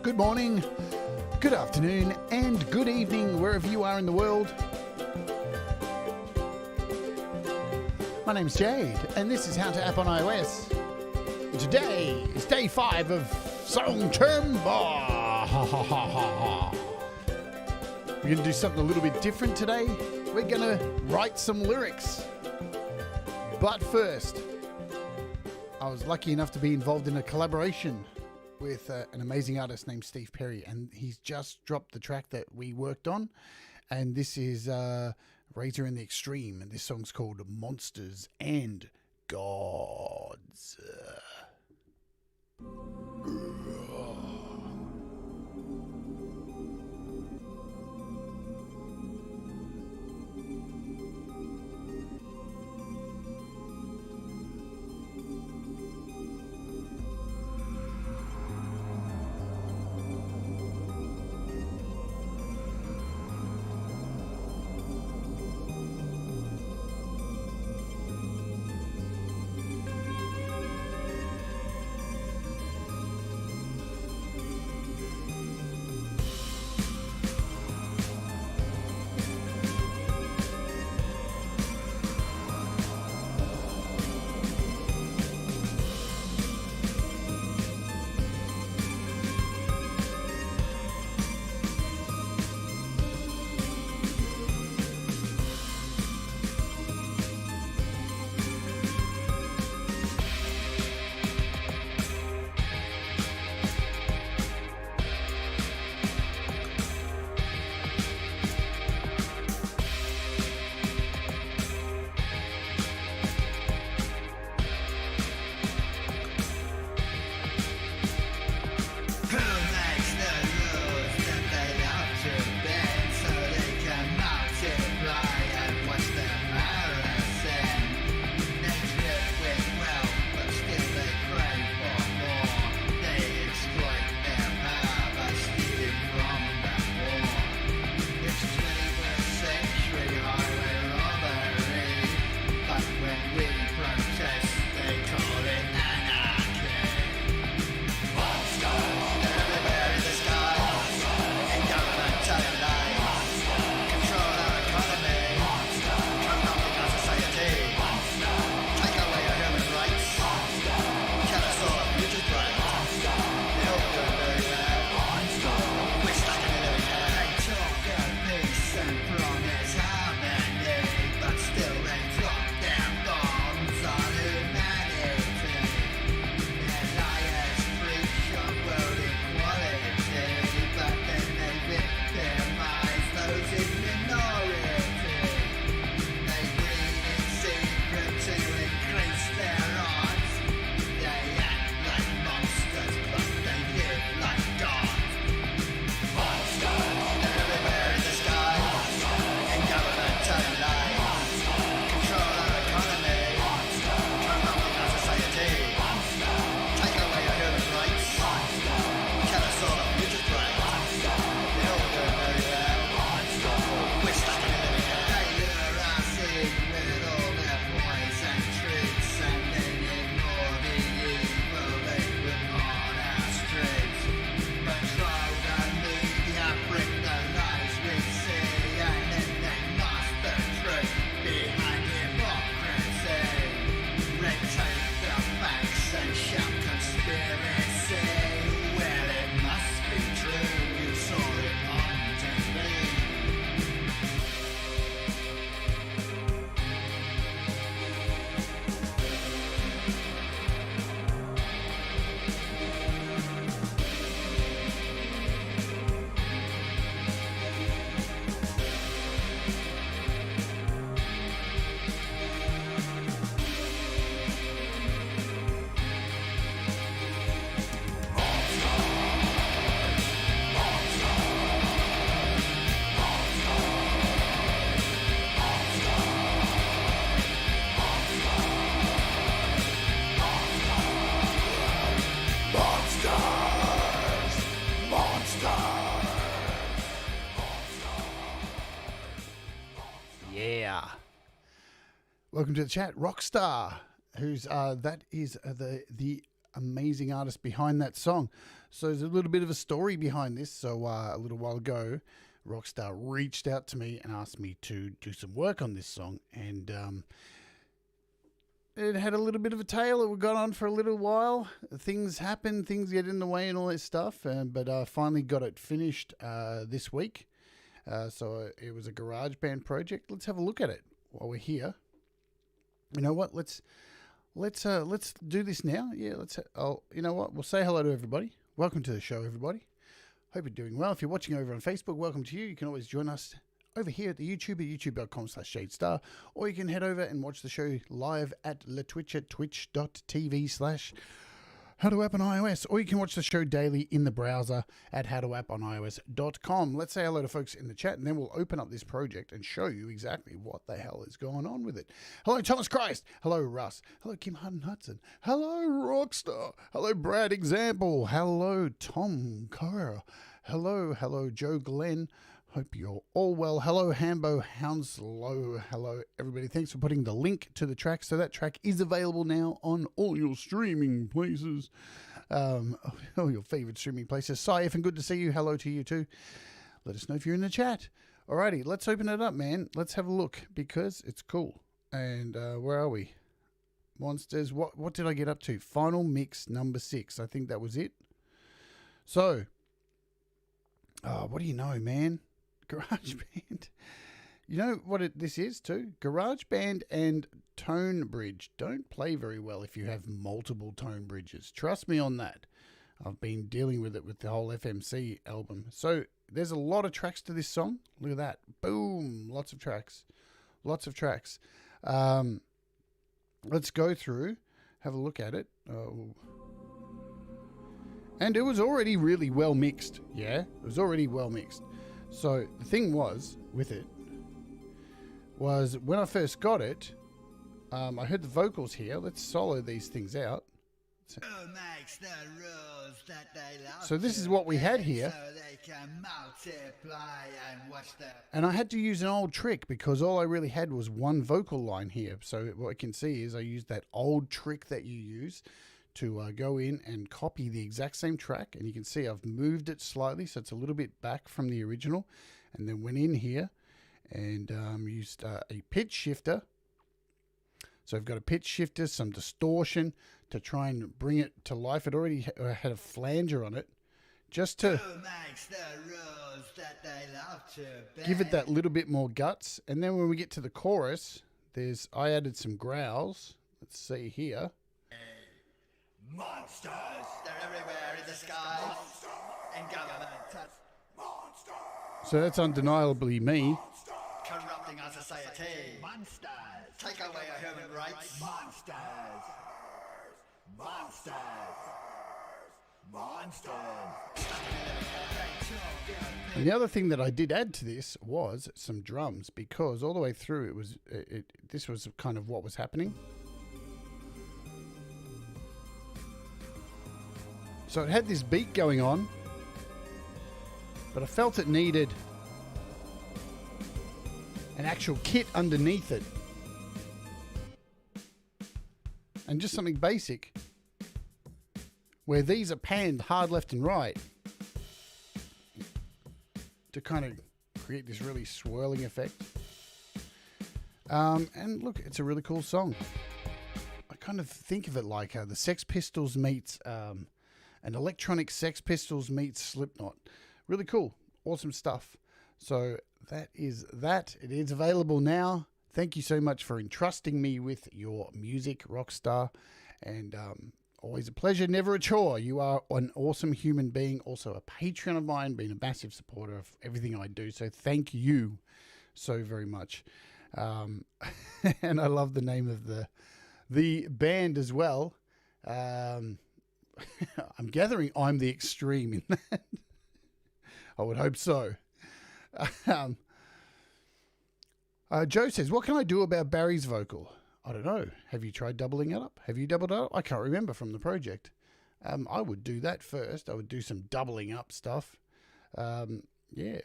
good morning, good afternoon, and good evening, wherever you are in the world. My name's Jade, and this is How to App on iOS. And today is day 5 of Songtember. We're going to do something a little bit different today. We're going to write some lyrics. But first, I was lucky enough to be involved in a collaboration with an amazing artist named Steve Perry, and he's just dropped the track that we worked on, and this is Razor in the Extreme, and this song's called Monsters and Gods. Welcome to the chat, Rockstar, who's that is the amazing artist behind that song. So there's a little bit of a story behind this. So a little while ago, Rockstar reached out to me and asked me to do some work on this song. And it had a little bit of a tale. It got on for a little while. Things happen, things get in the way and all that stuff. But I finally got it finished this week. So it was a GarageBand project. Let's have a look at it while we're here. You know what? Let's do this now. Yeah, you know what? We'll say hello to everybody. Welcome to the show, everybody. Hope you're doing well. If you're watching over on Facebook, welcome to you. You can always join us over here at the YouTube at youtube.com/JadeStarr, or you can head over and watch the show live at Twitch at twitch.tv/HowToApp on iOS, or you can watch the show daily in the browser at howtoapponIOS.com. Let's say hello to folks in the chat, and then we'll open up this project and show you exactly what the hell is going on with it. Hello, Thomas Christ. Hello, Russ. Hello, Kim Hudson. Hello, Rockstar. Hello, Brad Example. Hello, Tom Kerr. Hello, Joe Glenn. Hope you're all well. Hello, Hambo Hounslow. Hello, everybody. Thanks for putting the link to the track. So that track is available now on all your streaming places. All your favorite streaming places. Saif, and good to see you. Hello to you too. Let us know if you're in the chat. Alrighty, let's open it up, man. Let's have a look because it's cool. And where are we? Monsters. What did I get up to? Final mix number 6. I think that was it. So, what do you know, man? GarageBand. You know what this is too? GarageBand and Tone Bridge don't play very well if you have multiple tone bridges. Trust me on that. I've been dealing with it with the whole FMC album. So there's a lot of tracks to this song. Look at that. Boom. Lots of tracks. Lots of tracks. Let's go through, have a look at it. And it was already really well mixed. Yeah, it was already well mixed. So the thing was with it was when I first got it, I heard the vocals here. Let's solo these things out. So this is what we had here. And I had to use an old trick because all I really had was one vocal line here. So what I can see is I used that old trick that you use to go in and copy the exact same track, and you can see I've moved it slightly so it's a little bit back from the original, and then went in here and used a pitch shifter. So I've got a pitch shifter, some distortion to try and bring it to life. It already had a flanger on it just to give it that little bit more guts. And then when we get to the chorus, I added some growls. Let's see here. Monsters! They're everywhere in the sky. Monsters! In government. Monsters! So that's undeniably me. Monsters! Corrupting our society. Monsters! Take away our human rights. Monsters! Monsters! Monsters! And the other thing that I did add to this was some drums, because all the way through this was kind of what was happening. So it had this beat going on, but I felt it needed an actual kit underneath it. And just something basic, where these are panned hard left and right to kind of create this really swirling effect. And look, it's a really cool song. I kind of think of it like the Sex Pistols meets... an electronic Sex Pistols meets Slipknot. Really cool. Awesome stuff. So that is that. It is available now. Thank you so much for entrusting me with your music, Rockstar. And always a pleasure, never a chore. You are an awesome human being, also a patron of mine, been a massive supporter of everything I do. So thank you so very much. And I love the name of the band as well. I'm gathering I'm the extreme in that. I would hope so. Joe says, what can I do about Barry's vocal? I don't know. Have you tried doubling it up? Have you doubled it up? I can't remember from the project. I would do that first. I would do some doubling up stuff. Yeah.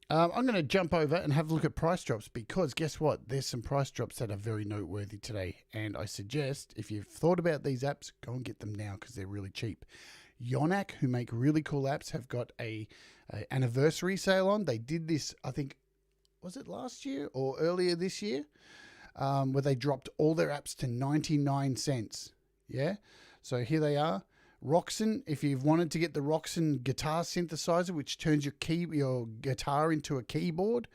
I'm going to jump over and have a look at price drops because guess what? There's some price drops that are very noteworthy today. And I suggest if you've thought about these apps, go and get them now because they're really cheap. Yonak, who make really cool apps, have got a anniversary sale on. They did this, I think, was it last year or earlier this year, where they dropped all their apps to 99 cents. Yeah? So here they are. Roxen, if you've wanted to get the Roxen guitar synthesizer, which turns your guitar into a keyboard,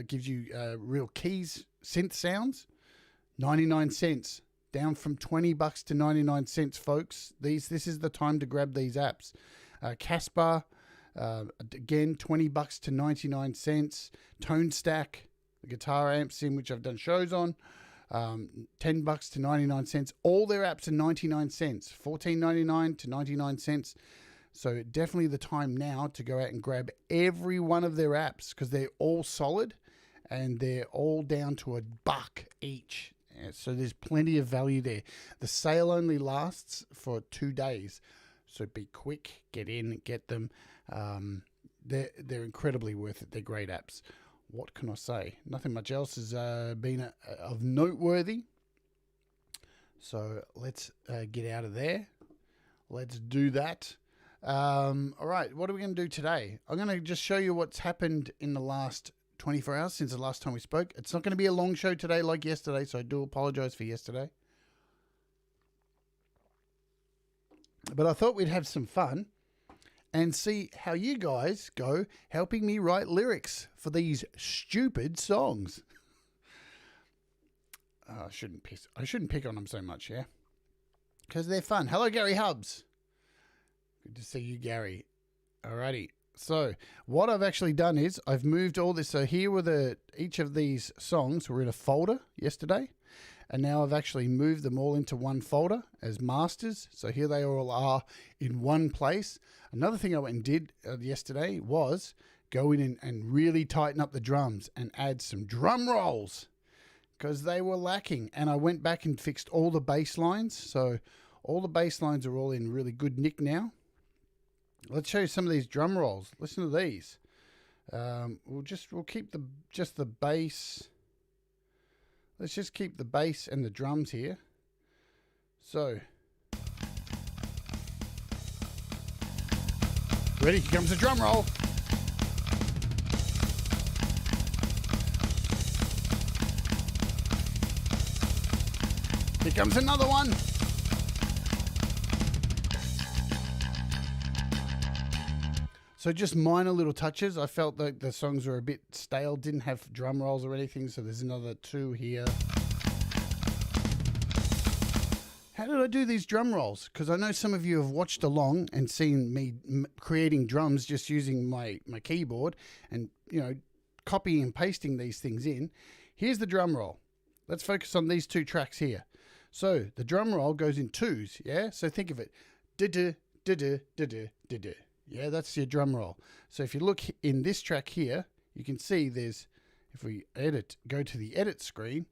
gives you real keys, synth sounds, 99 cents, down from $20 to 99 cents, folks. This is the time to grab these apps. Caspar, again, $20 to 99 cents. Tone Stack, the guitar amp sim, which I've done shows on, $10 to 99 cents. All their apps are 99 cents, $14.99 to 99 cents. So definitely the time now to go out and grab every one of their apps because they're all solid and they're all down to $1 each. So there's plenty of value there. The sale only lasts for 2 days. So be quick, get in, get them. They're incredibly worth it. They're great apps. What can I say? Nothing much else has been of noteworthy. So let's get out of there. Let's do that. All right, what are we going to do today? I'm going to just show you what's happened in the last 24 hours since the last time we spoke. It's not going to be a long show today like yesterday, so I do apologize for yesterday. But I thought we'd have some fun and see how you guys go helping me write lyrics for these stupid songs. I shouldn't pick on them so much, yeah? Because they're fun. Hello, Gary Hubbs. Good to see you, Gary. Alrighty. So what I've actually done is I've moved all this. So here were each of these songs were in a folder yesterday. And now I've actually moved them all into one folder as masters. So here they all are in one place. Another thing I went and did yesterday was go in and really tighten up the drums and add some drum rolls because they were lacking. And I went back and fixed all the bass lines. So all the bass lines are all in really good nick now. Let's show you some of these drum rolls. Listen to these. We'll keep just the bass. Let's just keep the bass and the drums here. So, ready? Here comes the drum roll. Here comes another one. So just minor little touches. I felt that the songs were a bit stale, didn't have drum rolls or anything, so there's another 2 here. How did I do these drum rolls? Because I know some of you have watched along and seen me creating drums just using my keyboard and, copying and pasting these things in. Here's the drum roll. Let's focus on these 2 tracks here. So the drum roll goes in 2s, yeah? So think of it. Du-du, du-du, du-du, du-du. Yeah, that's your drum roll. So if you look in this track here, you can see if we go to the edit screen,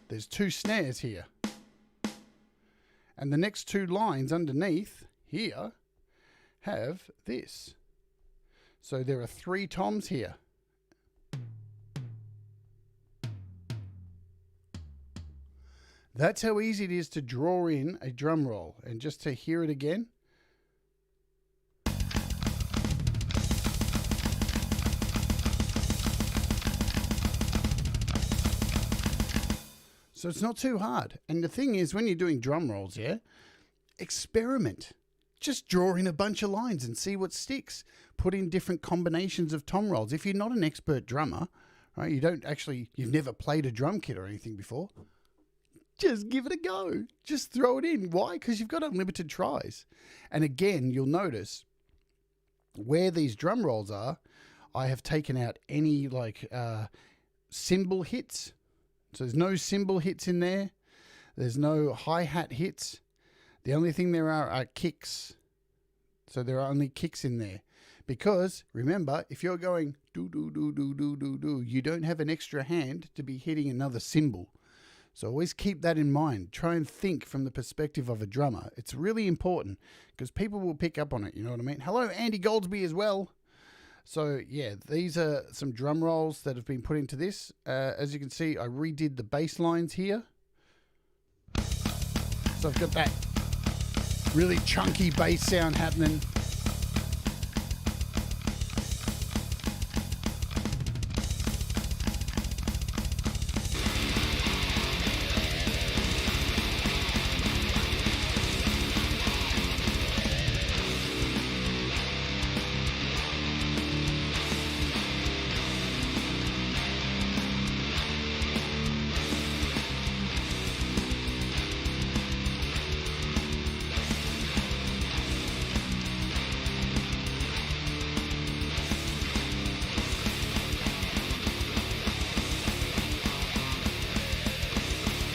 there's 2 snares here. And the next 2 lines underneath here have this. So there are 3 toms here. That's how easy it is to draw in a drum roll. And just to hear it again. So it's not too hard. And the thing is, when you're doing drum rolls, yeah, experiment. Just draw in a bunch of lines and see what sticks. Put in different combinations of tom rolls. If you're not an expert drummer, right, you've never played a drum kit or anything before, just give it a go. Just throw it in. Why? Because you've got unlimited tries. And again, you'll notice where these drum rolls are, I have taken out any cymbal hits. So there's no cymbal hits in there. There's no hi-hat hits. The only thing there are kicks. So there are only kicks in there. Because, remember, if you're going do-do-do-do-do-do-do, you don't have an extra hand to be hitting another cymbal. So always keep that in mind. Try and think from the perspective of a drummer. It's really important because people will pick up on it, you know what I mean? Hello, Andy Goldsby as well. So yeah, these are some drum rolls that have been put into this. As you can see, I redid the bass lines here. So I've got that really chunky bass sound happening.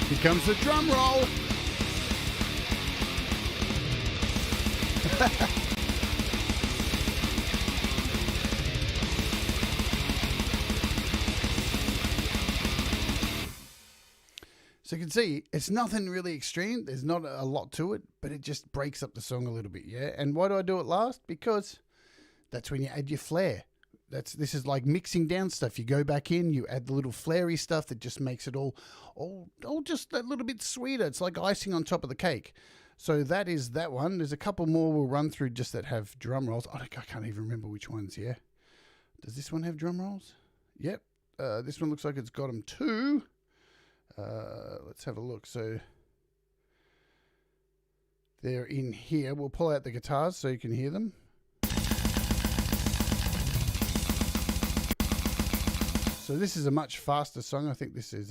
Here comes the drum roll. So you can see it's nothing really extreme. There's not a lot to it, but it just breaks up the song a little bit, yeah? And why do I do it last? Because that's when you add your flair. This is like mixing down stuff. You go back in, you add the little flary stuff that just makes it all just that little bit sweeter. It's like icing on top of the cake. So that is that one. There's a couple more we'll run through just that have drum rolls. I can't even remember which ones, yeah? Does this one have drum rolls? Yep. This one looks like it's got them too. Let's have a look. So they're in here. We'll pull out the guitars so you can hear them. So this is a much faster song. I think this is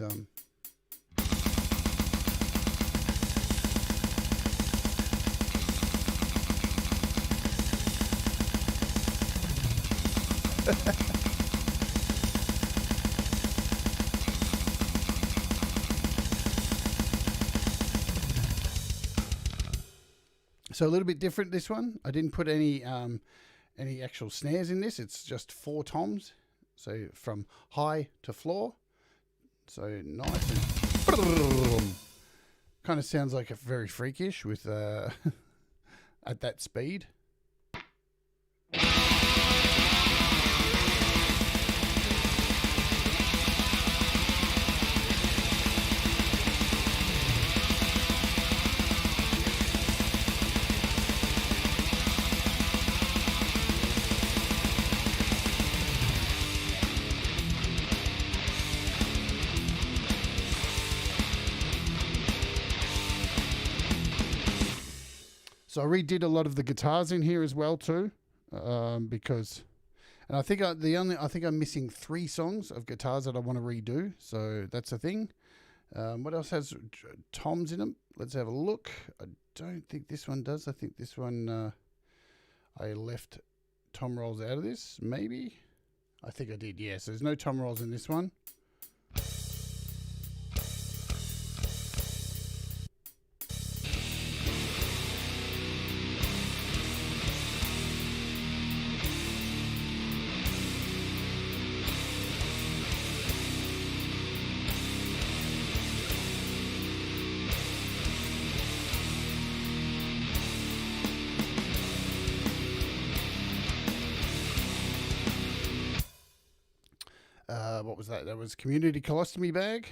so a little bit different, this one. I didn't put any actual snares in this. It's just 4 toms. So from high to floor. So nice and kind of sounds like a very freakish with at that speed. So I redid a lot of the guitars in here as well too, because, and I think I'm missing 3 songs of guitars that I want to redo. So that's a thing. What else has toms in them? Let's have a look. I don't think this one does. I think this one I left tom rolls out of this. Maybe. I think I did. Yeah. So there's no tom rolls in this one. What was that? That was Community Colostomy Bag.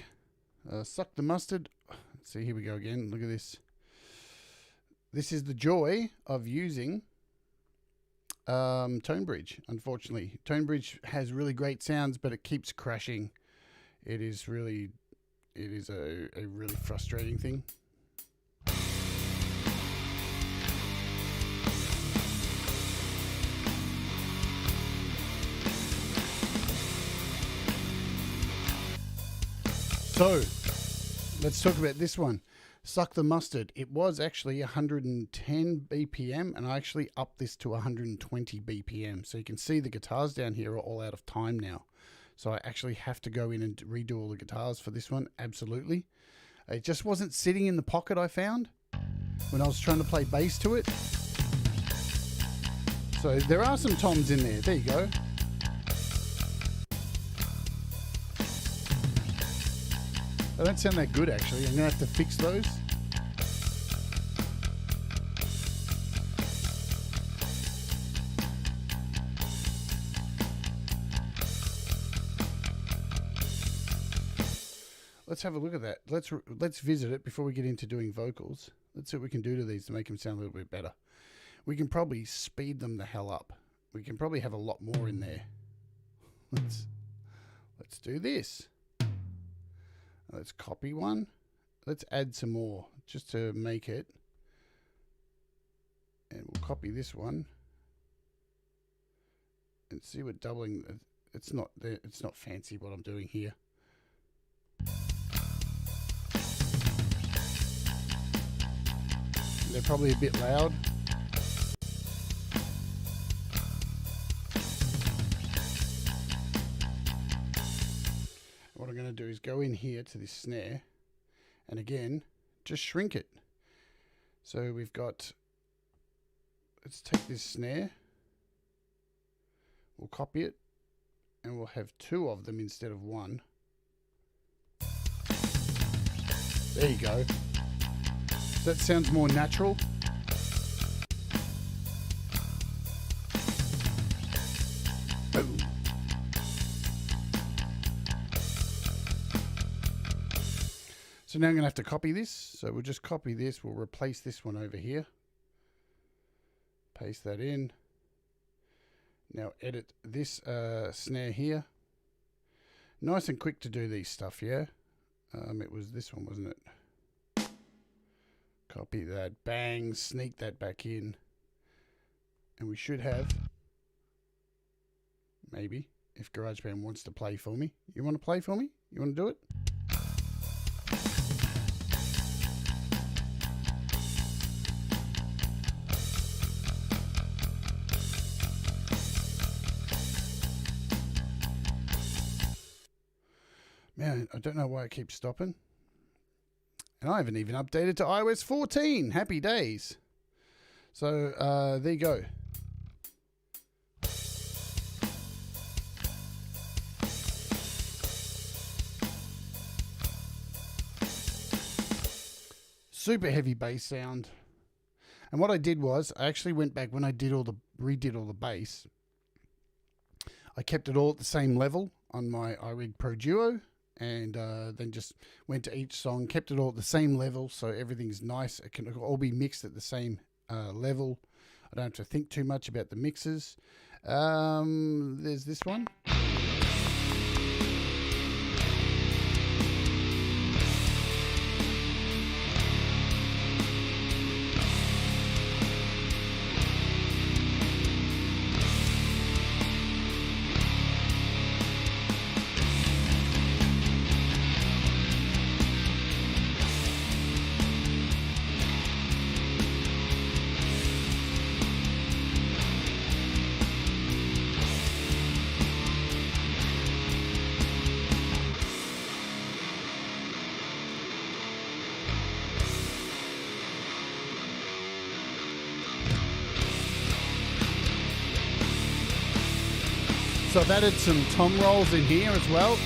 Suck the Mustard. Let's see, here we go again. Look at this. This is the joy of using Tonebridge, unfortunately. Tonebridge has really great sounds, but it keeps crashing. It is a really frustrating thing. So, let's talk about this one. Suck the Mustard. It was actually 110 BPM, and I actually upped this to 120 BPM. So you can see the guitars down here are all out of time now. So I actually have to go in and redo all the guitars for this one, absolutely. It just wasn't sitting in the pocket, I found, when I was trying to play bass to it. So there are some toms in there. There you go. They don't sound that good, actually. I'm going to have to fix those. let's have a look at that. Let's visit it before we get into doing vocals. Let's see what we can do to these to make them sound a little bit better. We can probably speed them the hell up. We can probably have a lot more in there. Let's do this. Let's copy one. Let's add some more just to make it. And we'll copy this one. And see what doubling. It's not fancy what I'm doing here. They're probably a bit loud. What I'm going to do is go in here to this snare and again just shrink it. So we've got, let's take this snare, we'll copy it, and we'll have two of them instead of one. There you go. That sounds more natural. Boom. So now I'm going to have to copy this. So we'll just copy this. We'll replace this one over here. Paste that in. Now edit this snare here. Nice and quick to do these stuff, yeah? It was this one, wasn't it? Copy that. Bang. Sneak that back in. And we should have, maybe, if GarageBand wants to play for me. You want to play for me? You want to do it? Man, I don't know why it keeps stopping. And I haven't even updated to iOS 14. Happy days. So, there you go. Super heavy bass sound. And what I did was, I actually went back when I redid all the bass. I kept it all at the same level on my iRig Pro Duo. And then just went to each song, kept it all at the same level, so everything's nice. It can all be mixed at the same level. I don't have to think too much about the mixes. There's this one. So I've added some tom rolls in here as well.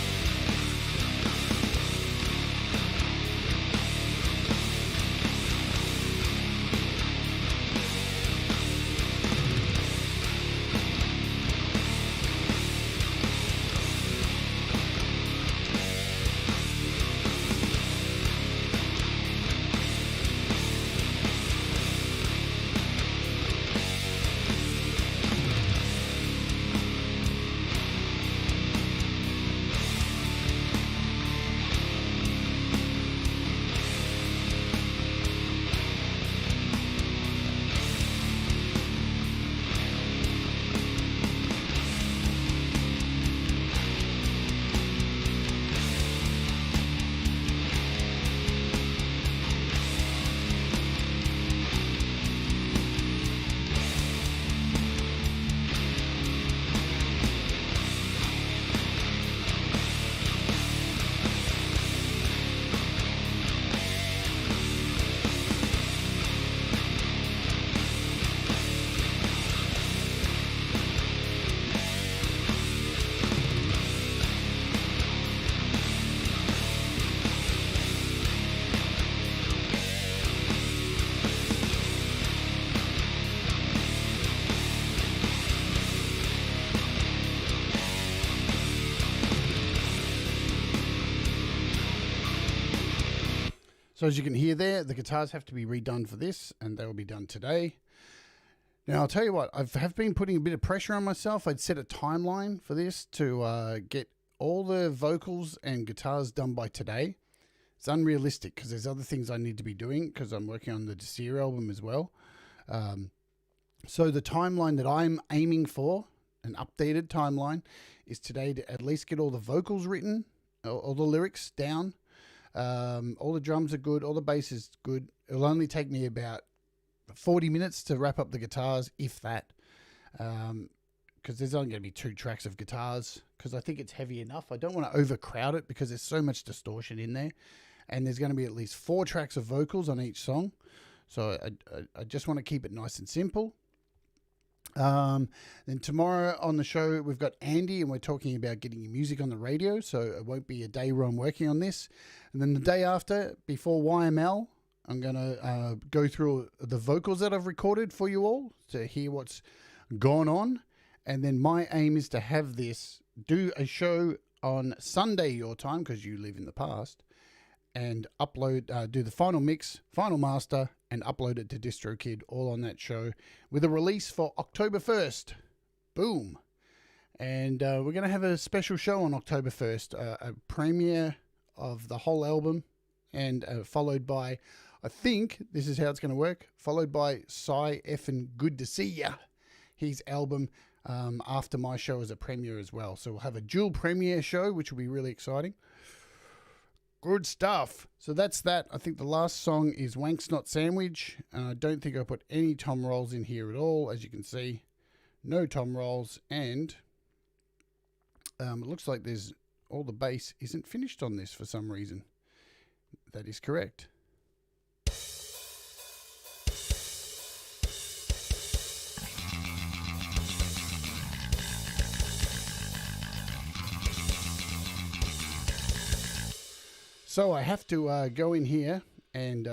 So as you can hear there, the guitars have to be redone for this, and they will be done today. Now, I'll tell you what, I have been putting a bit of pressure on myself. I'd set a timeline for this to get all the vocals and guitars done by today. It's unrealistic because there's other things I need to be doing because I'm working on the Desir album as well. So the timeline that I'm aiming for, an updated timeline, is today to at least get all the vocals written, all the lyrics down. All the drums are good, all the bass is good. It'll only take me about 40 minutes to wrap up the guitars, if that. Because there's only going to be 2 tracks of guitars because I think it's heavy enough. I don't want to overcrowd it because there's so much distortion in there. And there's going to be at least 4 tracks of vocals on each song. So I just want to keep it nice and simple. Then tomorrow on the show, we've got Andy and we're talking about getting your music on the radio. So it won't be a day where I'm working on this. And then the day after, before YML, I'm going to go through the vocals that I've recorded for you all to hear what's gone on. And then my aim is to have this, do a show on Sunday your time, because you live in the past, and upload, do the final mix, final master, and upload it to DistroKid, all on that show, with a release for October 1st. Boom. And we're going to have a special show on October 1st, a premiere of the whole album, and followed by, I think this is how it's going to work, followed by Cy effing Good to See Ya, his album, after my show as a premiere as well. So we'll have a dual premiere show, which will be really exciting. Good stuff. So that's that. I think the last song is Wank's Not Sandwich, and I don't think I put any tom rolls in here at all, as you can see. No tom rolls, and it looks like there's all the bass isn't finished on this for some reason. That is correct. So I have to go in here, and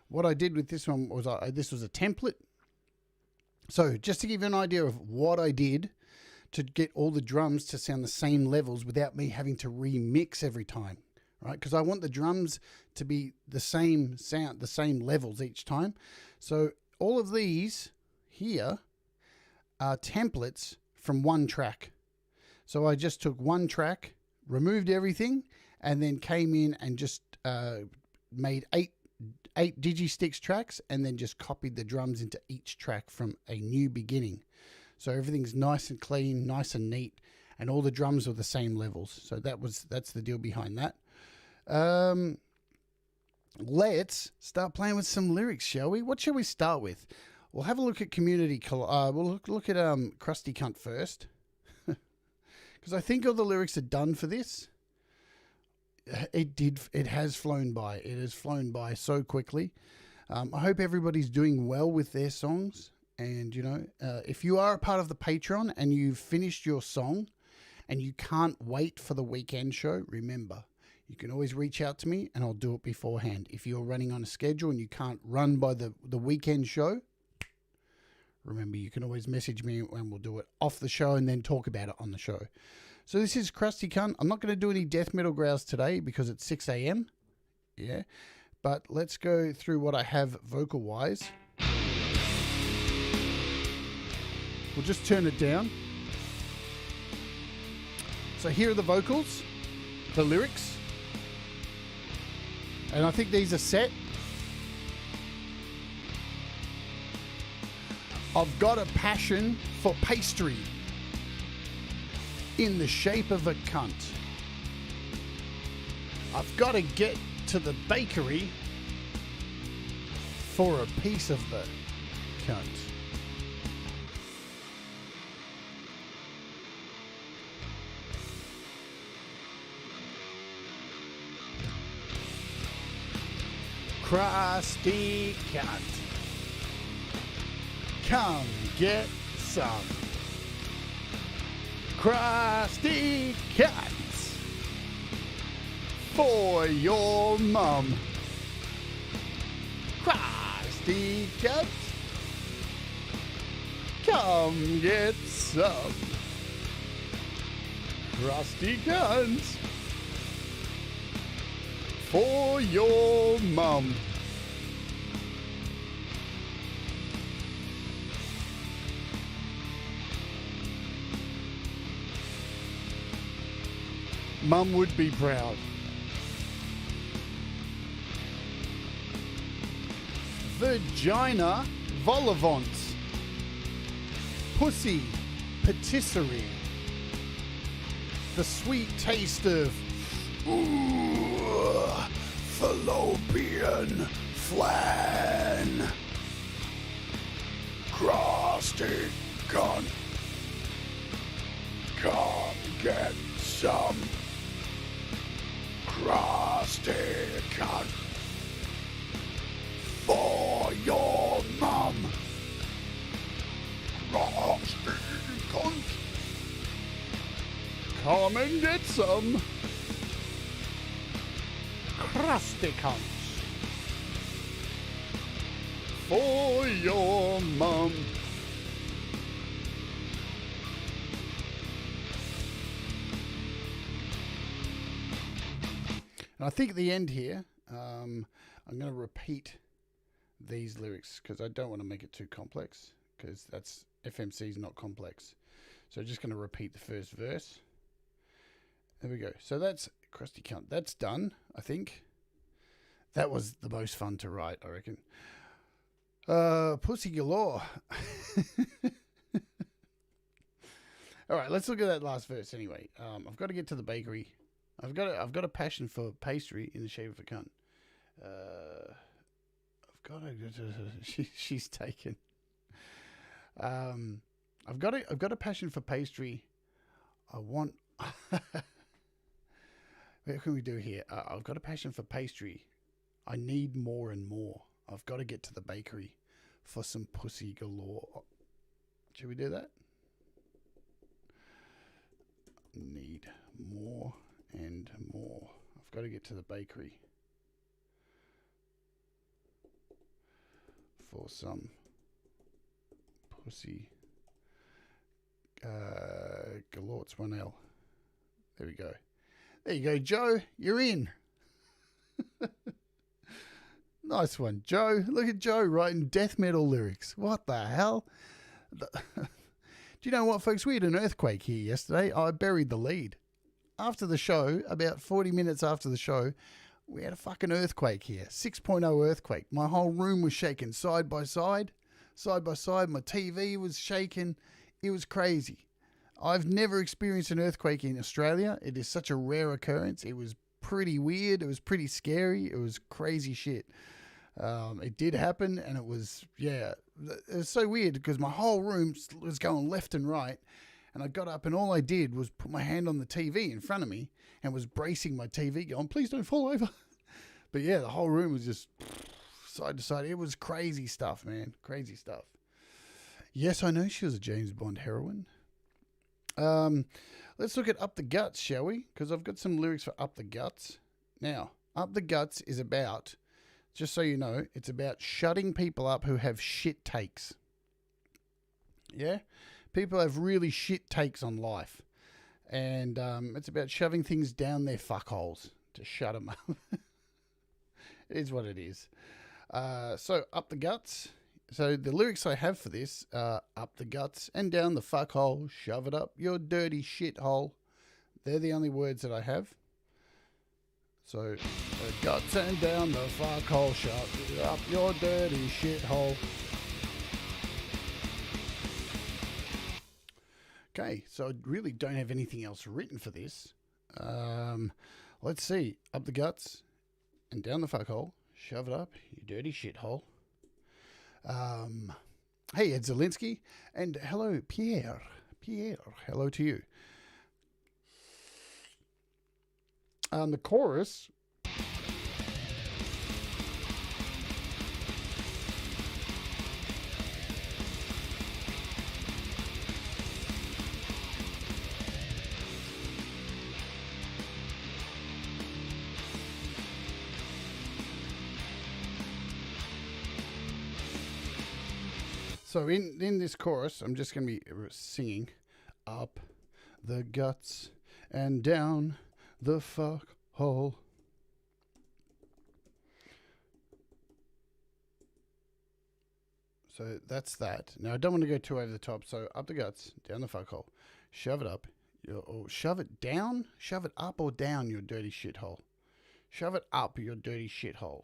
what I did with this one was this was a template. So just to give you an idea of what I did to get all the drums to sound the same levels without me having to remix every time, right? Because I want the drums to be the same sound, the same levels each time. So all of these here are templates from one track. So I just took one track, removed everything, and then came in and just made eight Digi-Sticks tracks, and then just copied the drums into each track from a new beginning. So everything's nice and clean, nice and neat, and all the drums are the same levels. So that's the deal behind that. Let's start playing with some lyrics, shall we? What shall we start with? We'll have a look at Community. We'll look at Krusty Cunt first, because I think all the lyrics are done for this. It has flown by. It has flown by so quickly. I hope everybody's doing well with their songs. And, you know, if you are a part of the Patreon and you've finished your song and you can't wait for the weekend show, remember, you can always reach out to me and I'll do it beforehand. If you're running on a schedule and you can't run by the weekend show, remember, you can always message me and we'll do it off the show and then talk about it on the show. So this is Krusty Cunt. I'm not going to do any death metal growls today because it's 6 a.m. Yeah. But let's go through what I have vocal-wise. We'll just turn it down. So here are the vocals, the lyrics. And I think these are set. I've got a passion for pastry in the shape of a cunt. I've got to get to the bakery for a piece of the cunt. Krusty cunt. Come get some. Krusty cats for your mum. Krusty cats, come get some. Krusty cats For your mum. Mum would be proud. Vagina volivants. Pussy patisserie. The sweet taste of fallopian flan. Crusty cunt. Come get some. Crusty cunt. For your mum. Crusty cunt. Come and get some. Crusty cunts. For your mum. And I think at the end here, I'm going to repeat these lyrics because I don't want to make it too complex because that's FMC's not complex. So I'm just going to repeat the first verse. There we go. So that's crusty cunt. That's done, I think. That was the most fun to write, I reckon. Pussy galore. All right, let's look at that last verse anyway. I've got to get to the bakery. I've got a passion for pastry in the shape of a cunt. She's taken. I've got a passion for pastry. I want. What can we do here? I've got a passion for pastry. I need more and more. I've got to get to the bakery for some pussy galore. Should we do that? Need more and more. I've got to get to the bakery for some pussy galore. It's 1L. There we go. There you go, Joe. You're in. Nice one, Joe. Look at Joe writing death metal lyrics. What the hell? Do you know what, folks? We had an earthquake here yesterday. I buried the lead. After the show, about 40 minutes after the show, we had a fucking earthquake here. 6.0 earthquake. My whole room was shaking side by side. Side by side. My TV was shaking. It was crazy. I've never experienced an earthquake in Australia. It is such a rare occurrence. It was pretty weird. It was pretty scary. It was crazy shit. It did happen, and it was so weird because my whole room was going left and right, and I got up and all I did was put my hand on the TV in front of me and was bracing my TV going, please don't fall over. But yeah, the whole room was just side to side. It was crazy stuff, man. Crazy stuff. Yes, I know she was a James Bond heroine. Let's look at Up the Guts, shall we? Because I've got some lyrics for Up the Guts. Now, Up the Guts is about, just so you know, it's about shutting people up who have shit takes. Yeah? People have really shit takes on life. And it's about shoving things down their fuckholes to shut them up. It is what it is. So, Up the Guts. So the lyrics I have for this are up the guts and down the fuckhole, shove it up your dirty shithole. They're the only words that I have. So the guts and down the fuckhole, shove it up your dirty shithole. Okay, so I really don't have anything else written for this. Let's see. Up the guts and down the fuckhole, shove it up you dirty shithole. Hey, Ed Zielinski, and hello, Pierre. Pierre, hello to you. The chorus. So in this chorus, I'm just going to be singing up the guts and down the fuck hole. So that's that. Now I don't want to go too over the top. So up the guts, down the fuckhole, shove it up, or shove it down, shove it up or down your dirty shithole. Shove it up your dirty shithole.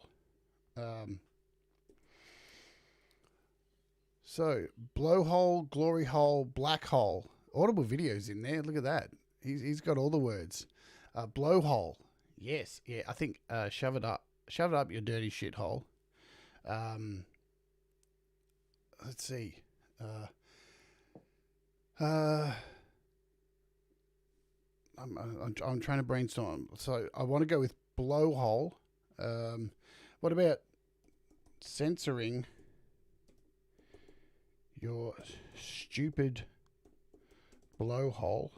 So blowhole, glory hole, black hole. Audible videos in there. Look at that. He's got all the words. Blowhole. Yes. Yeah. I think shove it up. Shove it up your dirty shithole. Let's see. I'm trying to brainstorm. So I want to go with blowhole. What about censoring your stupid blowhole?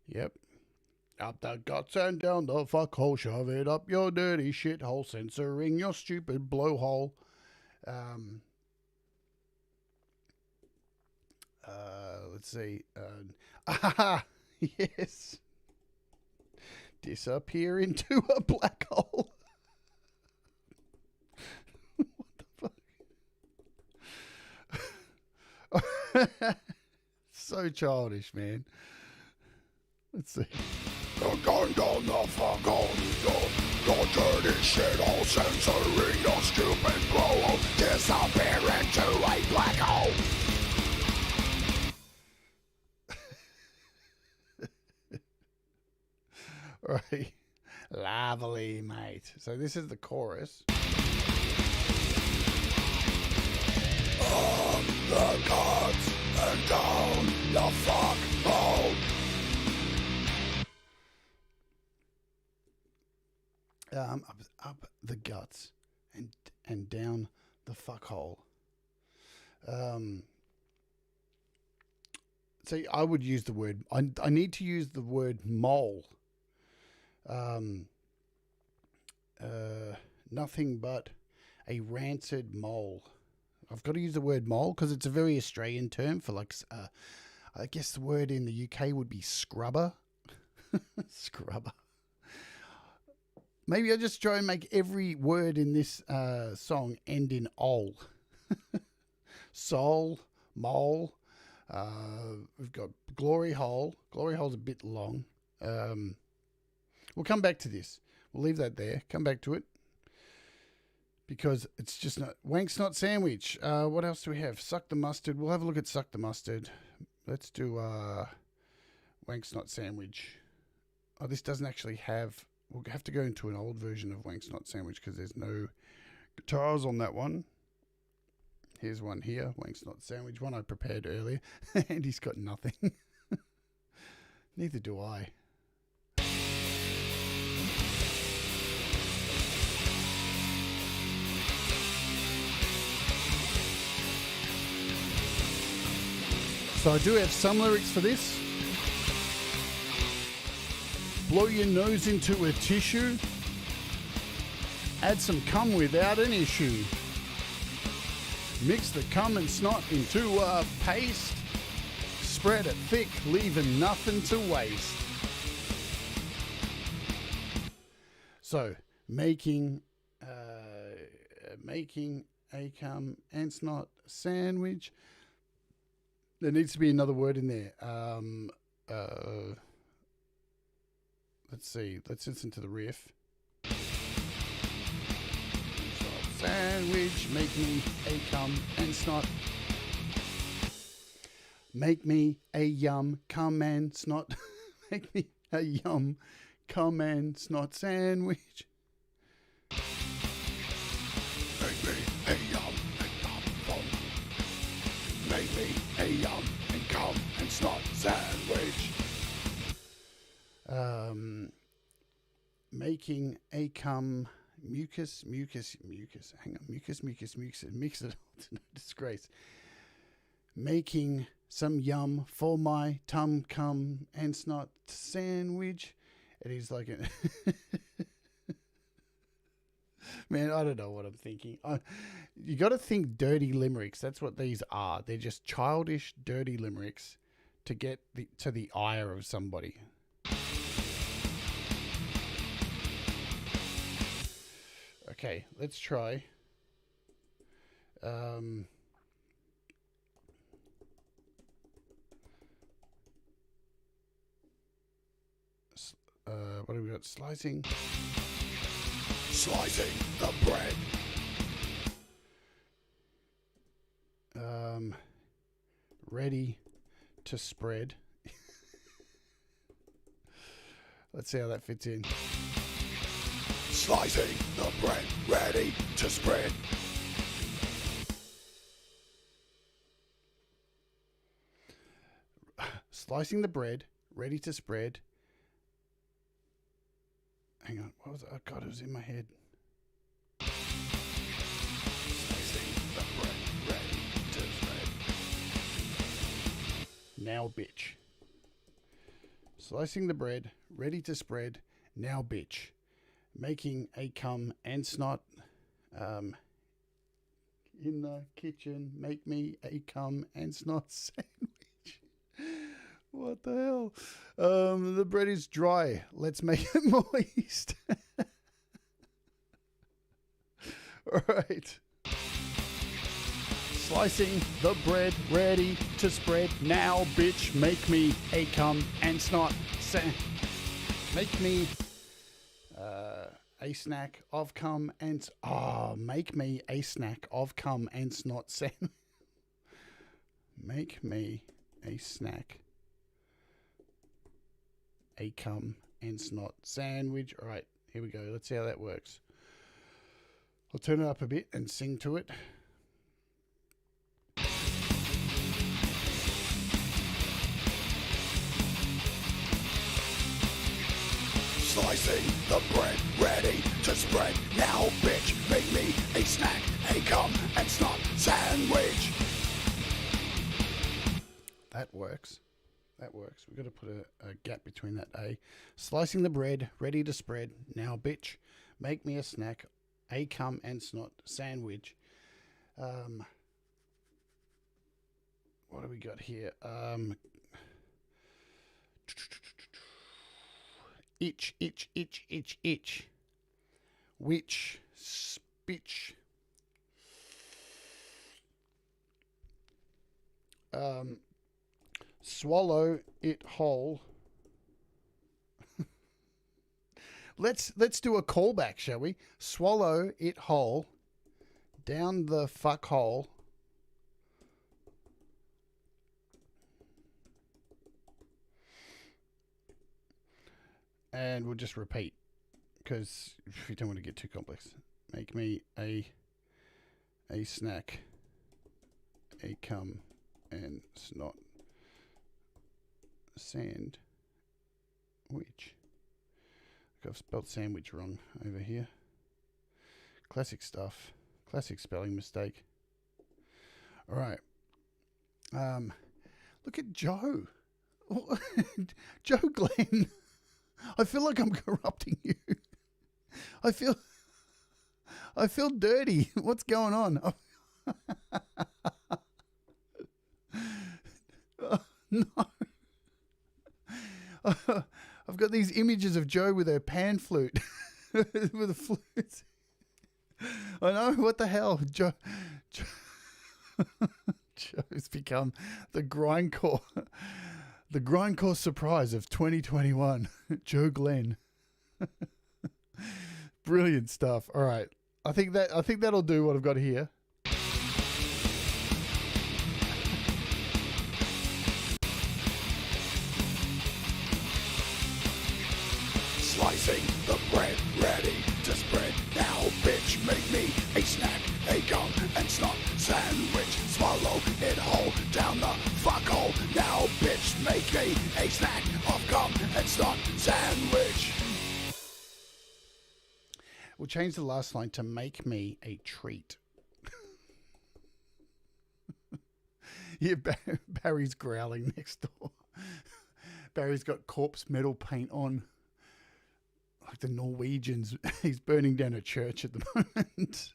Yep. Up the guts and down the fuckhole, shove it up your dirty shithole, censoring your stupid blowhole. Let's see. Yes. Disappear into a black hole. What the fuck? So childish, man. Let's see. You're going down the fuckhole, your dirty shithole, censoring your stupid blowhole, disappear into a black hole. Right. Lovely, mate. So this is the chorus. Up the guts and down the fuckhole. Up the guts and down the fuckhole. So I would use the word. I need to use the word mole. Nothing but a rancid mole. I've got to use the word mole because it's a very Australian term for like. I guess the word in the UK would be scrubber. Scrubber. Maybe I'll just try and make every word in this song end in ol. Soul, mole. We've got glory hole. Glory hole's a bit long. We'll come back to this. We'll leave that there. Come back to it. Because it's just not... Wank snot sandwich. What else do we have? Suck the mustard. We'll have a look at suck the mustard. Let's do wank snot sandwich. Oh, this doesn't actually have... We'll have to go into an old version of Wank Snot Sandwich because there's no guitars on that one. Here's one here, Wank Snot Sandwich, one I prepared earlier. And he's got nothing. Neither do I. So I do have some lyrics for this. Blow your nose into a tissue. Add some cum without an issue. Mix the cum and snot into a paste. Spread it thick, leaving nothing to waste. So, making a cum and snot sandwich. There needs to be another word in there. Let's see. Let's listen to the riff. Sandwich, make me a cum and snot. Make me a yum, cum and snot. Make me a yum, cum and snot sandwich. Make me a yum and cum. Make me a yum and cum and snot sandwich. Making a cum, mucus. Hang on, mucus. Mix it all to no disgrace. Making some yum for my tum cum and snot sandwich. And he's like, man, I don't know what I'm thinking. You got to think dirty limericks. That's what these are. They're just childish, dirty limericks to get to the ire of somebody. Okay, let's try. What have we got? Slicing the bread. Ready to spread. Let's see how that fits in. Slicing the bread, ready to spread. Slicing the bread, ready to spread. Hang on, what was it? Oh God, it was in my head. Slicing the bread, ready to spread. Now bitch. Slicing the bread, ready to spread. Now bitch. Making a cum and snot. In the kitchen, make me a cum and snot sandwich. What the hell? The bread is dry. Let's make it moist. All right. Slicing the bread, ready to spread. Now, bitch, make me a cum and snot. Make me a snack of cum and make me a snack of cum and snot sandwich. Make me a snack, a cum and snot sandwich. All right, here we go. Let's see how that works. I'll turn it up a bit and sing to it. Slicing the bread, ready to spread. Now, bitch, make me a snack, a cum and snot sandwich. That works. That works. We've got to put a gap between that A. Slicing the bread, ready to spread. Now, bitch, make me a snack, a cum and snot sandwich. What do we got here? Itch, itch, itch, itch, itch. Which, spitch. Swallow it whole. Let's do a callback, shall we? Swallow it whole. Down the fuck hole. And we'll just repeat, because if you don't want to get too complex. Make me a snack, a cum and snot sandwich. I've spelled sandwich wrong over here. Classic stuff. Classic spelling mistake. All right. Look at Joe. Joe Glenn. I feel like I'm corrupting you. I feel dirty. What's going on? Oh, no. I've got these images of Joe with her pan flute. With a flute. I know, what the hell? Joe's become the grindcore. The grindcore surprise of 2021. Joe Glenn. Brilliant stuff. All right. I think that'll do what I've got here. Slicing the bread, ready to spread. Now, bitch, make me a snack, a gum and snot sandwich. Swallow it whole down the fuck hole. Now, bitch, make me a snack of gum and snot sandwich. We'll change the last line to make me a treat. Yeah, Barry's growling next door. Barry's got corpse metal paint on. Like the Norwegians. He's burning down a church at the moment.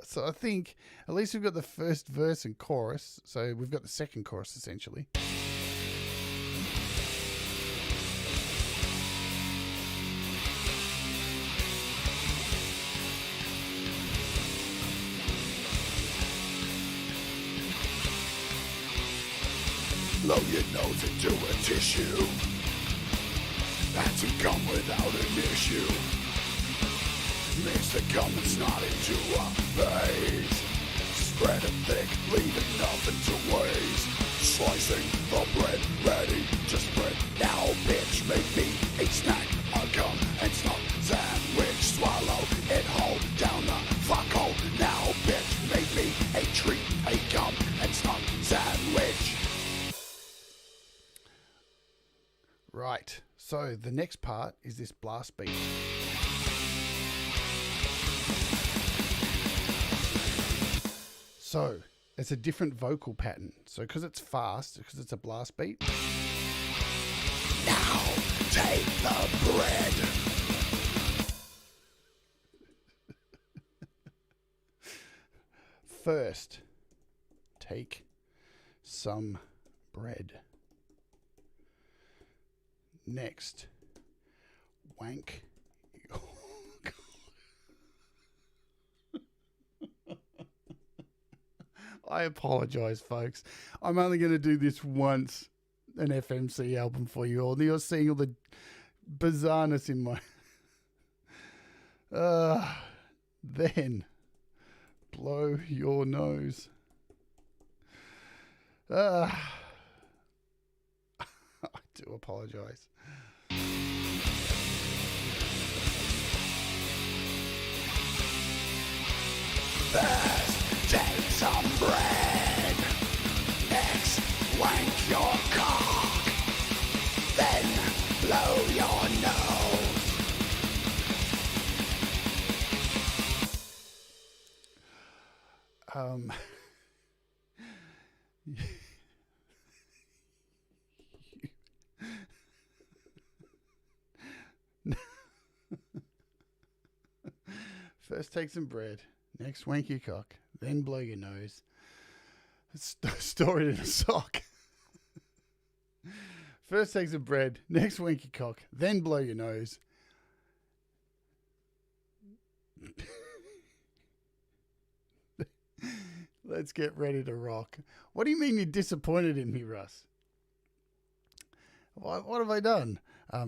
So I think at least we've got the first verse and chorus. So we've got the second chorus essentially. blow your nose into a tissue. That's a gum without an issue. Mix the gum and snot into a base. Spread it thick, leaving nothing to waste. Slicing the bread, ready to spread. Now, bitch, make me a snack, a gum and snot sandwich. Swallow it whole down the fuck hole. Now, bitch, make me a treat, a gum and snot sandwich. Right, so the next part is this blast beat. So it's a different vocal pattern. So because it's fast, because it's a blast beat. Now take the bread. First, take some bread. Next, wank. I apologize, folks. I'm only going to do this once, an FMC album for you all. You're seeing all the bizarreness in my... Then, blow your nose. I do apologize. First, take some bread. Next, wank your cock. Then, blow your nose. First take some bread, next wank your cock, then blow your nose. Store it in a sock. First take some bread, next wank your cock, then blow your nose. Let's get ready to rock. What do you mean you're disappointed in me, Russ? What have I done?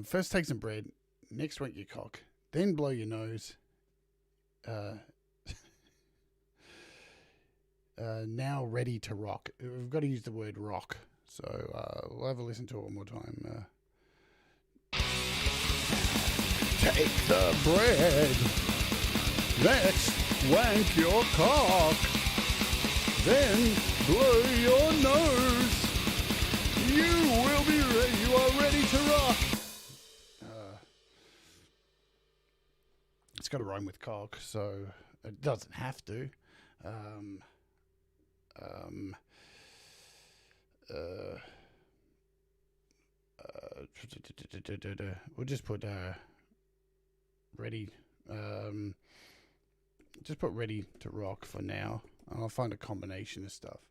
First take some bread, next wank your cock, then blow your nose. Now ready to rock. We've got to use the word rock. So we'll have a listen to it one more time. Take the bread. Next, wank your cock. Then blow your nose. You will be ready. You are ready to rock. It's got to rhyme with cock, so it doesn't have to. We'll just put ready. Just put ready to rock for now. I'll find a combination of stuff.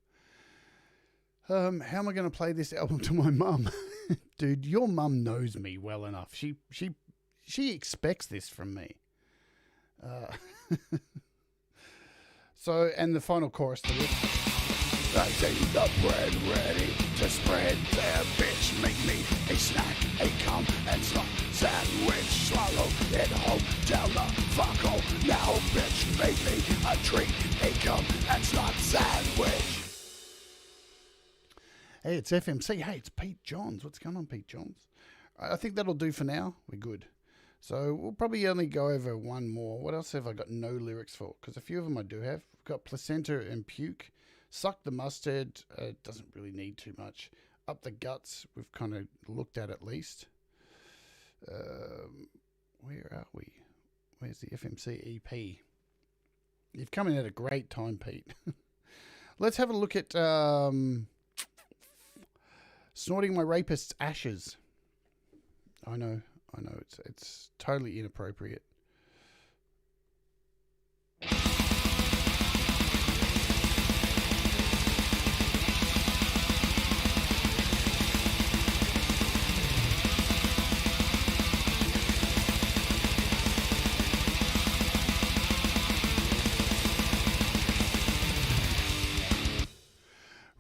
How am I going to play this album to my mum? Dude, your mum knows me well enough. She expects this from me. So, and the final chorus to this. I take the bread ready to spread. There, bitch, make me a snack, a cum and snot sandwich. Swallow it whole down the fuck hole. Now, bitch, make me a treat, a cum and snot sandwich. Hey, it's FMC. Hey, it's Pete Johns. What's going on, Pete Johns? I think that'll do for now. We're good. So we'll probably only go over one more. What else have I got no lyrics for? Because a few of them I do have. We've got placenta and puke. Suck the mustard. Doesn't really need too much. Up the guts. We've kind of looked at least. Where are we? Where's the FMC EP? You've come in at a great time, Pete. Let's have a look at Snorting My Rapist's Ashes. I know, it's totally inappropriate.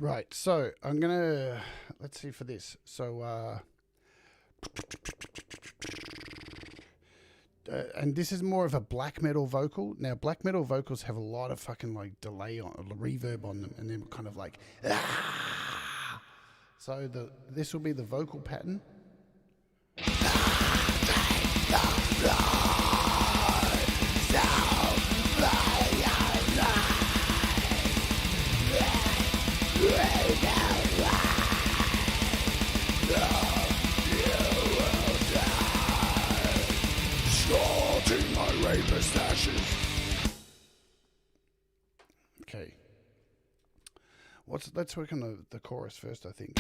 Right, So I'm gonna, let's see for this. So and this is more of a black metal vocal. Now black metal vocals have a lot of fucking like delay on, reverb on them, and then kind of like so this will be the vocal pattern. Snorting my rapist ashes. Okay. Let's work on the chorus first, I think.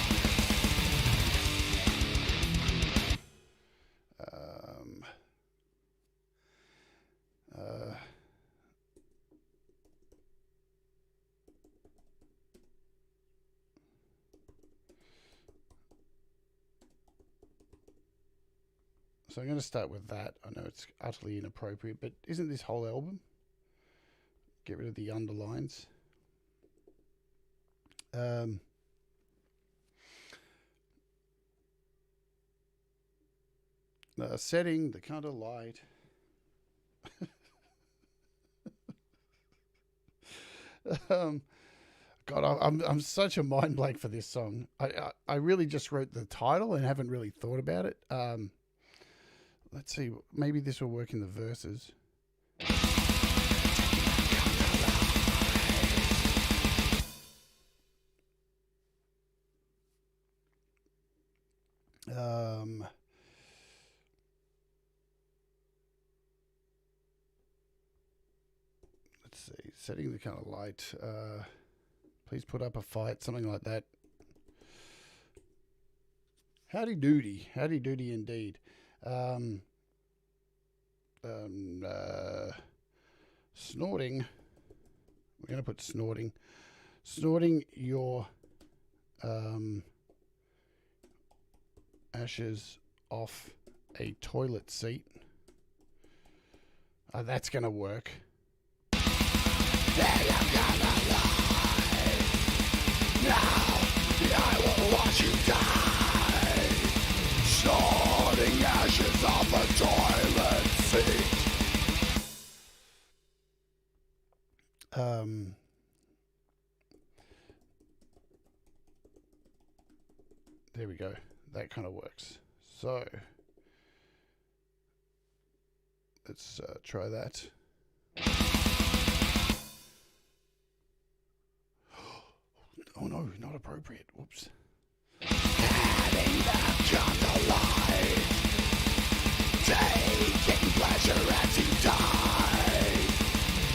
So I'm going to start with that. I know it's utterly inappropriate, but isn't this whole album? Get rid of the underlines. Setting the kind of light. God, I'm such a mind blank for this song. I really just wrote the title and haven't really thought about it. Let's see. Maybe this will work in the verses. Let's see. Setting the kind of light. Please put up a fight. Something like that. Howdy doody. Howdy doody indeed. Snorting. We're going to put snorting. Snorting your ashes off a toilet seat. That's going to work. Then I'm gonna lie. Now I will watch you die. Snorting ashes off a toilet seat. There we go. That kind of works. So let's try that. Oh no, not appropriate. Whoops. Adding that candlelight, taking pleasure as you die,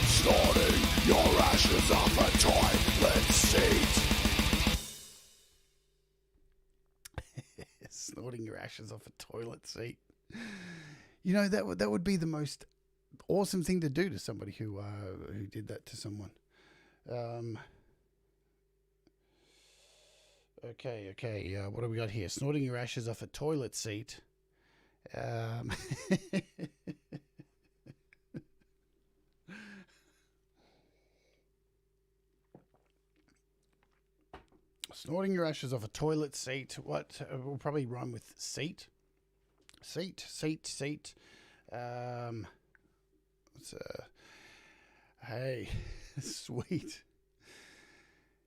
snorting your ashes off a toilet seat. Snorting your ashes off a toilet seat. You know, that would be the most awesome thing to do to somebody who did that to someone. Okay. What do we got here? Snorting your ashes off a toilet seat. Snorting your ashes off a toilet seat. What will probably rhyme with seat. Seat. Hey, sweet.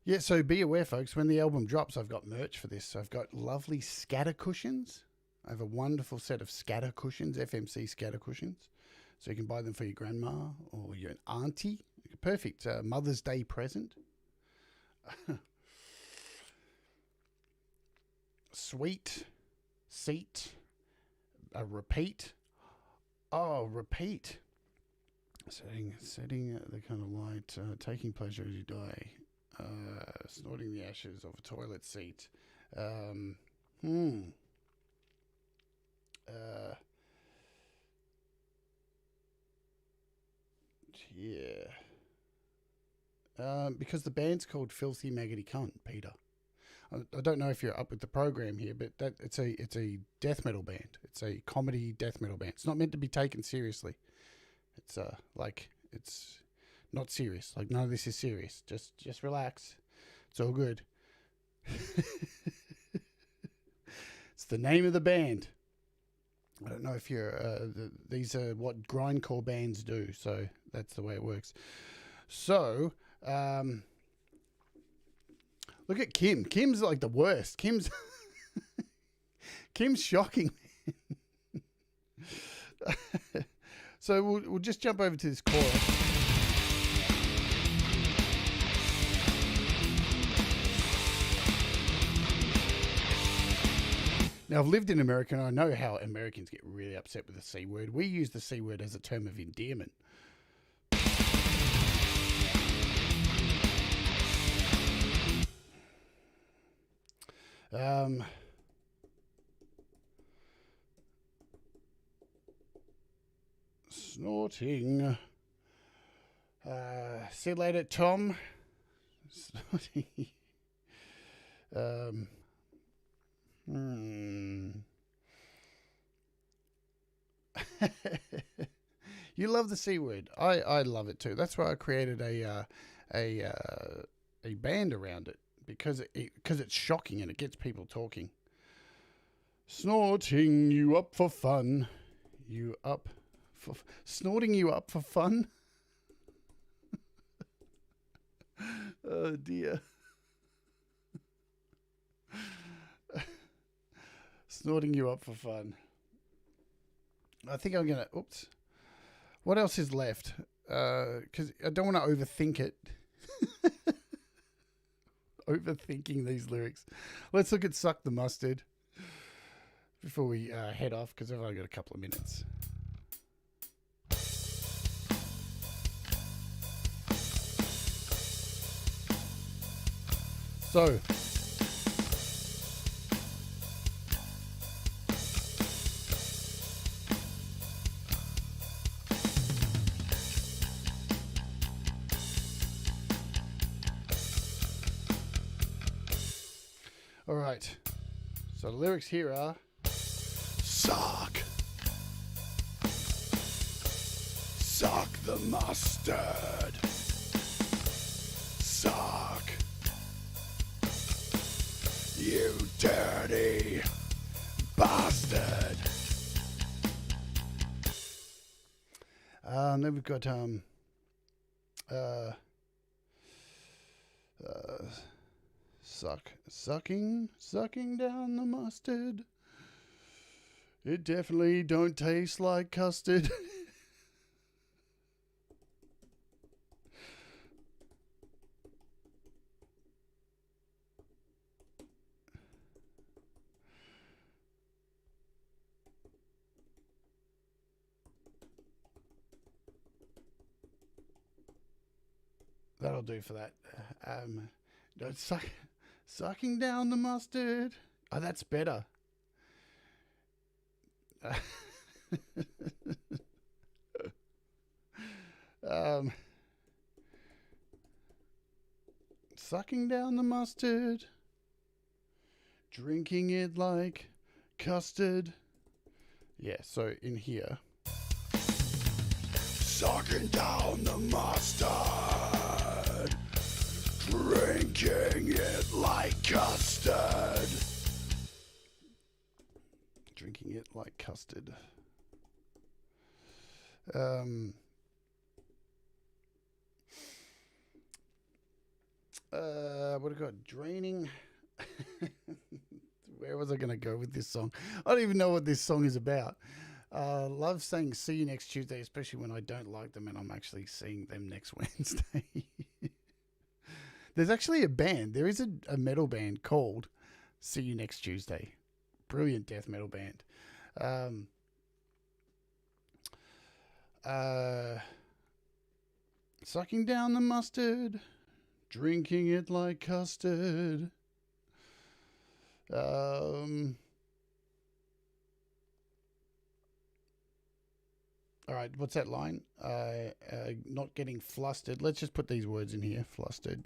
Yeah, so be aware, folks, when the album drops, I've got merch for this. So I've got lovely scatter cushions. I have a wonderful set of scatter cushions, FMC scatter cushions. So you can buy them for your grandma or your auntie. Perfect Mother's Day present. Sweet. Seat. Repeat. Oh, repeat. Setting the kind of light, taking pleasure as you die. Snorting the ashes of a toilet seat. Yeah. Because the band's called Filthy Maggoty Cunt, Peter. I don't know if you're up with the program here, but it's a death metal band. It's a comedy death metal band. It's not meant to be taken seriously. It's it's not serious. Like, none of this is serious. Just relax. It's all good. It's the name of the band. I don't know if you're... these are what grindcore bands do, so that's the way it works. So, look at Kim. Kim's like the worst. Kim's shocking. So we'll just jump over to this chorus. Now, I've lived in America and I know how Americans get really upset with the C word. We use the C word as a term of endearment. Snorting. See you later, Tom. Snorting. You love the C word. I love it too. That's why I created a band around it, because it's shocking and it gets people talking. Snorting you up for fun. You up for snorting you up for fun. Oh dear. Snorting you up for fun. I think I'm gonna. Oops. What else is left? Because I don't want to overthink it. Overthinking these lyrics. Let's look at "Suck the Mustard" before we head off, because I've only got a couple of minutes. So. All right. So the lyrics here are: Suck the mustard. Suck, you dirty bastard. And then we've got sucking down the mustard. It definitely don't taste like custard. That'll do for that. Don't sucking down the mustard. Oh, that's better. Sucking down the mustard, drinking it like custard. Yeah, so in here. Sucking down the mustard, drinking it like custard. Drinking it like custard. What have I got? Draining. Where was I going to go with this song? I don't even know what this song is about. Love saying "see you next Tuesday," especially when I don't like them and I'm actually seeing them next Wednesday. There's actually a band. There is a metal band called "See You Next Tuesday." Brilliant death metal band. Sucking down the mustard, drinking it like custard. All right, what's that line? Not getting flustered. Let's just put these words in here. Flustered.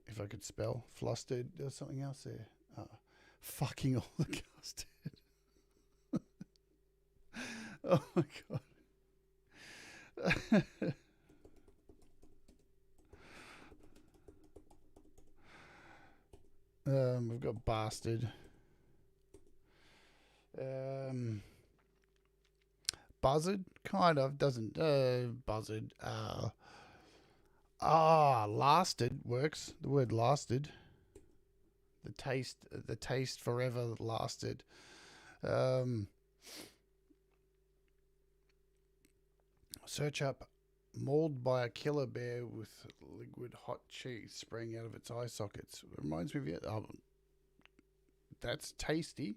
If I could spell. Flustered. There's something else there. Fucking all the custard. Oh my God. We've got bastard. Buzzard, kind of doesn't. Buzzard. Lasted works. The word lasted. The taste forever lasted. Search up mauled by a killer bear with liquid hot cheese spraying out of its eye sockets. Reminds me of it. Oh, that's tasty.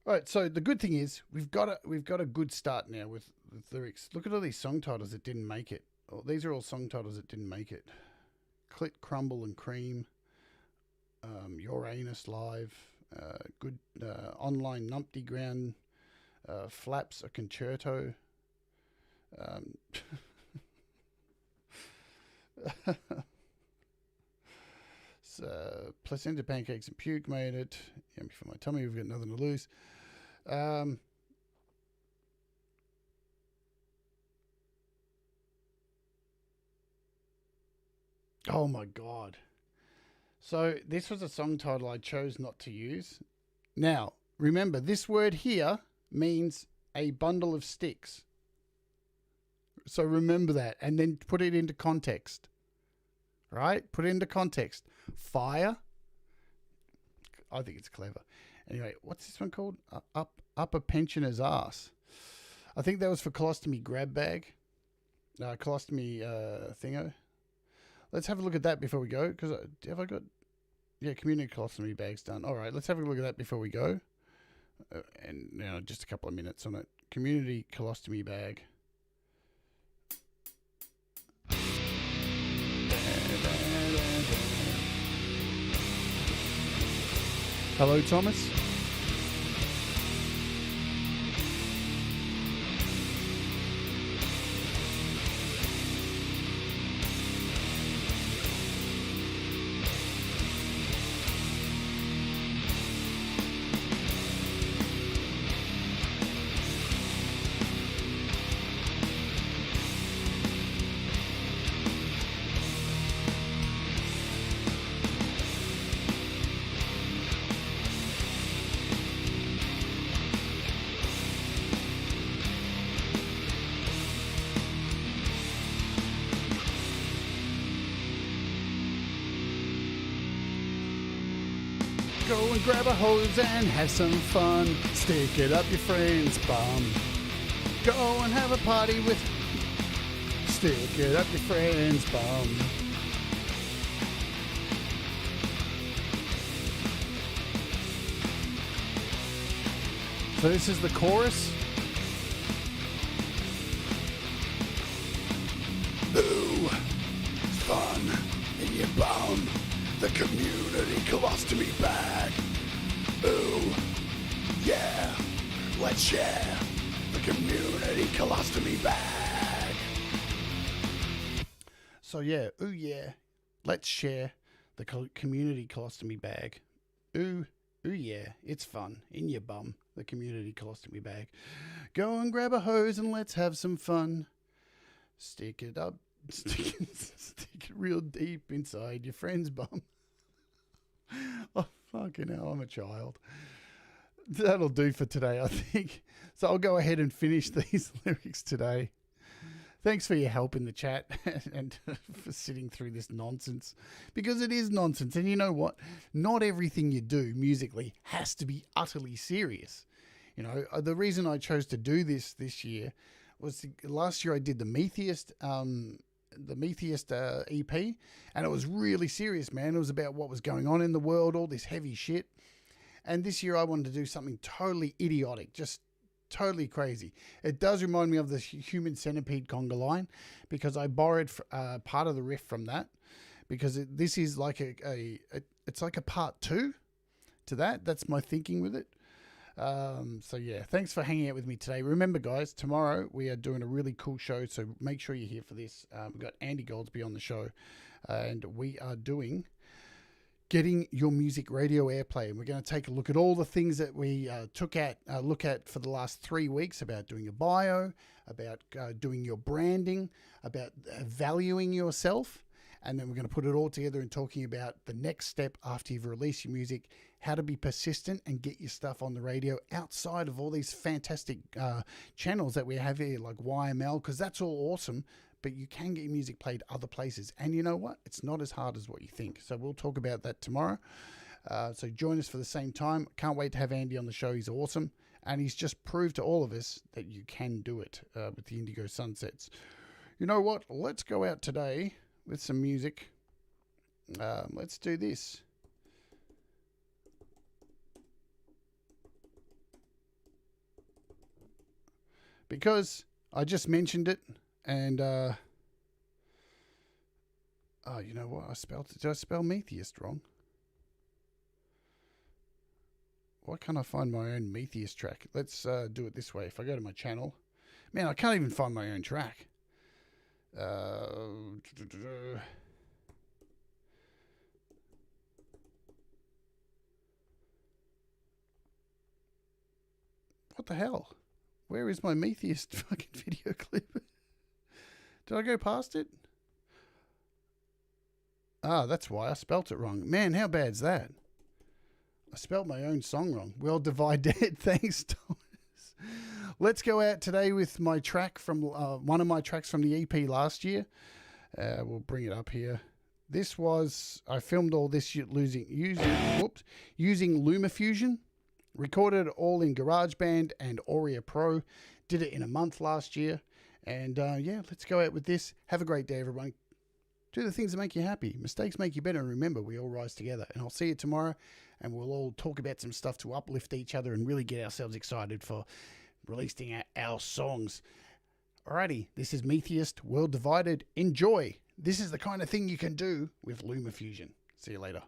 All right, so the good thing is we've got a good start now with lyrics. Look at all these song titles that didn't make it. Oh, these are all song titles that didn't make it. Clit, Crumble and Cream. Your Anus Live. Good online numpty ground. Flaps, a concerto. So, placenta, pancakes and puke made it. Yummy for my tummy. We've got nothing to lose. Oh my God. So this was a song title I chose not to use. Now, remember, this word here means a bundle of sticks. So remember that and then put it into context. Right? Put it into context. Fire. I think it's clever. Anyway, what's this one called? Up a pensioner's ass. I think that was for Colostomy Grab Bag. Colostomy thingo. Let's have a look at that before we go. Because have I got... Yeah, community colostomy bags done. All right, let's have a look at that before we go. And now just a couple of minutes on it. Community colostomy bag. Hello, Thomas. Go and grab a hose and have some fun. Stick it up your friend's bum. Go and have a party with... Stick it up your friend's bum. So this is the chorus. Ooh, fun in your bum. The community colostomy bag. Ooh, yeah, let's share the community colostomy bag. So yeah, ooh yeah, let's share the community colostomy bag. Ooh yeah, it's fun in your bum, the community colostomy bag. Go and grab a hose and let's have some fun. Stick it up. Stick it real deep inside your friend's bum. Oh, fucking hell, I'm a child. That'll do for today, I think. So I'll go ahead and finish these lyrics today. Thanks for your help in the chat and for sitting through this nonsense. Because it is nonsense. And you know what? Not everything you do musically has to be utterly serious. You know, the reason I chose to do this year was last year I did the Metheist EP, and it was really serious, man. It was about what was going on in the world, all this heavy shit. And this year I wanted to do something totally idiotic, just totally crazy. It does remind me of the Human Centipede conga line, because I borrowed part of the riff from that, because this is like it's like a part 2 to that. That's my thinking with it. So yeah, thanks for hanging out with me today. Remember, guys, tomorrow we are doing a really cool show, so make sure you're here for this. We've got Andy Goldsby on the show, and we are doing getting your music radio airplay. And we're going to take a look at all the things that we look at for the last 3 weeks, about doing a bio, about doing your branding, about valuing yourself, And then we're going to put it all together and talking about the next step after you've released your music, how to be persistent and get your stuff on the radio outside of all these fantastic channels that we have here, like YML, because that's all awesome, but you can get your music played other places. And you know what? It's not as hard as what you think. So we'll talk about that tomorrow. So join us for the same time. Can't wait to have Andy on the show. He's awesome. And he's just proved to all of us that you can do it with the Indigo Sunsets. You know what? Let's go out today with some music. Let's do this. Because I just mentioned it, and oh, you know what? Did I spell Metheist wrong? Why can't I find my own Metheist track? Let's do it this way. If I go to my channel, man, I can't even find my own track. What the hell? Where is my Metheist fucking video clip? Did I go past it? Ah, that's why I spelt it wrong. Man, how bad's that? I spelled my own song wrong. Well, divide dead. Thanks, Thomas. Let's go out today with my track from one of my tracks from the EP last year. We'll bring it up here. This was, I filmed all this using LumaFusion. Recorded it all in GarageBand and Audio Pro. Did it in a month last year. And yeah, let's go out with this. Have a great day, everyone. Do the things that make you happy. Mistakes make you better. And remember, we all rise together. And I'll see you tomorrow. And we'll all talk about some stuff to uplift each other and really get ourselves excited for releasing our songs. Alrighty, this is Metheist, World Divided. Enjoy. This is the kind of thing you can do with LumaFusion. See you later.